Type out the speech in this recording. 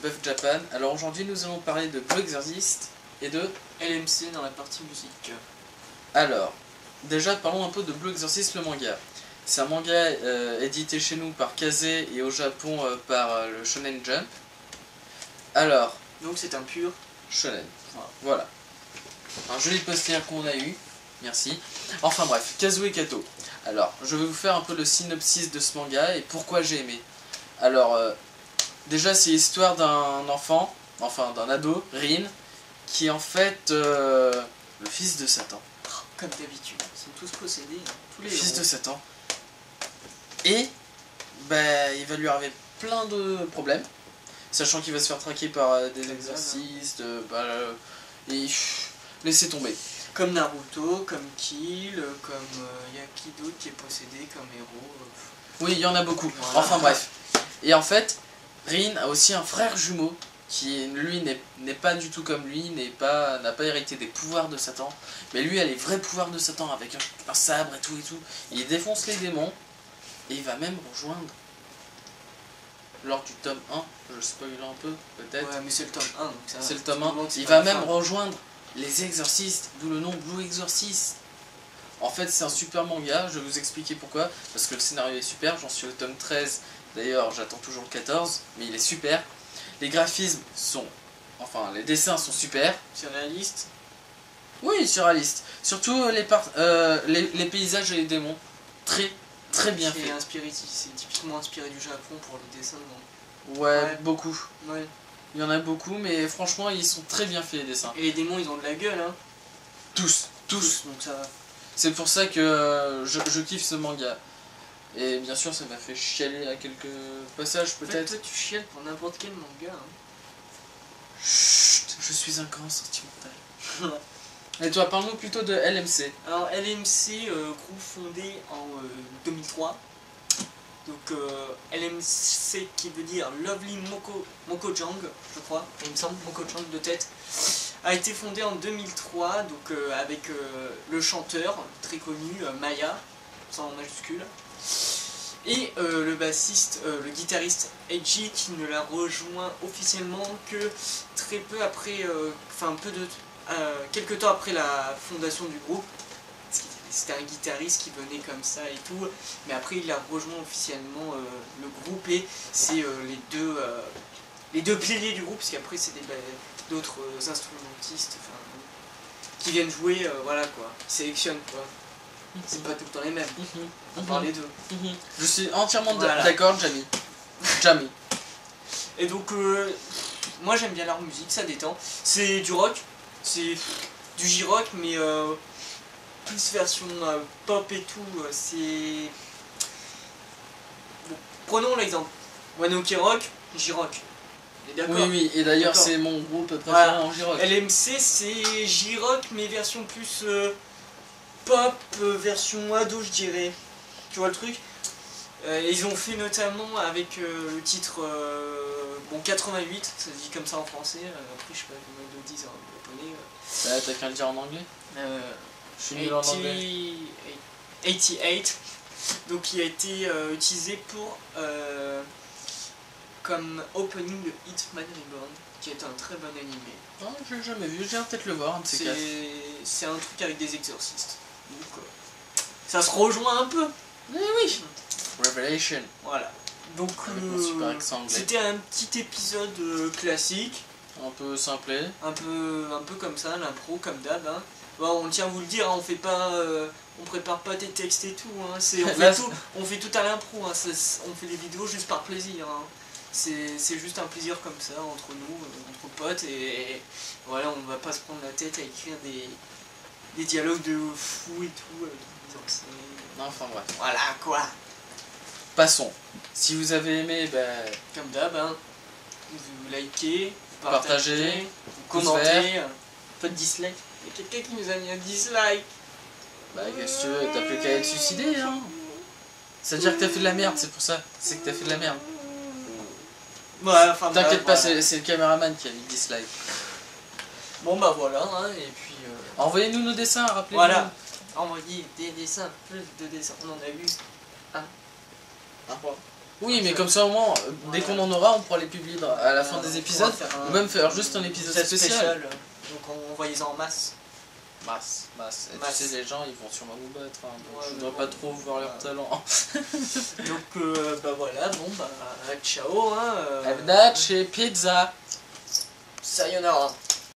Buff Japan. Alors aujourd'hui nous allons parler de Blue Exorcist et de LMC dans la partie musique. Alors, déjà parlons un peu de Blue Exorcist le manga. C'est un manga édité chez nous par Kaze et au Japon par le Shonen Jump. Alors, donc c'est un pur Shonen. Voilà. Un joli poster qu'on a eu. Merci. Enfin bref, Kazuo Kato. Alors, je vais vous faire un peu le synopsis de ce manga et pourquoi j'ai aimé. Alors, déjà c'est l'histoire d'un enfant, enfin d'un ado, Rin, qui est en fait le fils de Satan. Comme d'habitude, ils sont tous possédés, hein. Tous les Fils héros. de Satan. Et il va lui arriver plein de problèmes, sachant qu'il va se faire traquer par des exorcistes, et laissez tomber. Comme Naruto, comme Kill, comme y a qui d'autre qui est possédé comme héros. Oui, il y en a beaucoup. Voilà. Enfin bref. Et en fait, Rin a aussi un frère jumeau qui, lui, n'est pas du tout comme lui, n'a pas hérité des pouvoirs de Satan. Mais lui a les vrais pouvoirs de Satan avec un sabre et tout et tout. Il défonce les démons et il va même rejoindre, lors du tome 1, je spoil un peu, peut-être. Ouais, mais c'est le tome 1, donc ça va. C'est le tome 1. Il pas va la même fin. rejoindre les exorcistes, d'où le nom Blue Exorcist. En fait, c'est un super manga, je vais vous expliquer pourquoi. Parce que le scénario est super, j'en suis au tome 13. D'ailleurs, j'attends toujours le 14, mais il est super. Les graphismes sont... Enfin, les dessins sont super. C'est réaliste. Oui, surréaliste. Surtout les paysages et les démons. Très bien fait. C'est typiquement inspiré du Japon pour les dessins, non? Ouais, beaucoup. Ouais. Il y en a beaucoup, mais franchement, ils sont très bien faits, les dessins. Et les démons, ils ont de la gueule, hein. Tous. Donc ça va. C'est pour ça que je kiffe ce manga. Et bien sûr, ça m'a fait chialer à quelques passages, En fait, peut-être. toi, tu chiales pour n'importe quel manga, hein. Chut, je suis un grand sentimental. Et toi, parle-nous plutôt de LMC. Alors LMC, groupe fondé en 2003. Donc LMC qui veut dire Lovely Mokojang, je crois, il me semble, Mokojang de tête, a été fondé en 2003, donc avec le chanteur très connu, Maya, sans majuscule, et le bassiste, le guitariste Eiji, qui ne l'a rejoint officiellement que très peu après, quelques temps après la fondation du groupe. C'était un guitariste qui venait comme ça et tout, mais après il a rejoint officiellement le groupe, et c'est les deux piliers du groupe, parce qu'après c'est d'autres instrumentistes qui viennent jouer, voilà quoi, ils sélectionnent quoi. C'est pas tout le temps les mêmes, on parle les deux. Je suis entièrement Voilà. d'accord, Jamie. Et donc, moi j'aime bien leur musique, ça détend. C'est du rock, c'est du J-rock, mais plus version pop et tout. C'est. Bon, prenons l'exemple. One Ok Rock, J-rock. Oui, et d'ailleurs c'est mon groupe préféré voilà. en J-rock. LMC c'est J-rock, mais version plus pop, version ado, je dirais. Tu vois le truc? Ils ont fait notamment avec le titre 88, ça se dit comme ça en français, après je sais pas comment ils le disent en japonais. T'as qu'à le dire en anglais? Je suis nul en anglais. 88, donc qui a été utilisé pour comme opening de Hitman Reborn, qui est un très bon animé. Non, je l'ai jamais vu, j'ai peut-être le voir, un de ces quatre. C'est un truc avec des exorcistes, donc ça se rejoint un peu. Oui. Revelation. Voilà. Donc Avec mon super accent anglais. c'était un petit épisode classique, Un peu simplé. un peu comme ça, l'impro comme d'hab. Hein. Bon, on tient à vous le dire, hein, on fait pas, on prépare pas des textes et tout. Hein. On fait tout à l'impro. Hein. On fait les vidéos juste par plaisir. Hein. C'est juste un plaisir comme ça entre nous, entre potes, et voilà, on va pas se prendre la tête à écrire des dialogues de fou et tout. Non, enfin bref. Voilà quoi. Passons. Si vous avez aimé, Comme d'hab, hein, vous likez, vous partagez, vous commentez, pas de dislike. Il y a quelqu'un qui nous a mis un dislike. qu'est-ce que tu veux, t'as plus qu'à être suicidé, hein. Ça veut dire que t'as fait de la merde, c'est pour ça. C'est que t'as fait de la merde. Ouais, enfin, T'inquiète pas, voilà. c'est le caméraman qui a mis dislike. Bon bah voilà, hein, et puis... Envoyez-nous nos dessins, rappelez-vous. voilà, envoyez des dessins, plus de dessins. On en a eu un. 3. Oui, mais comme ça au moins, dès qu'on en aura, on pourra les publier à la fin des épisodes, ou même faire juste un épisode spécial. Donc on voit les en masse. Masse. Tu sais, les gens ils vont sûrement nous battre, hein, donc Ouais, je voudrais pas trop voir leur talent. Donc bah voilà, bon bah ciao hein. Arrivederci, pizza. Sayonara.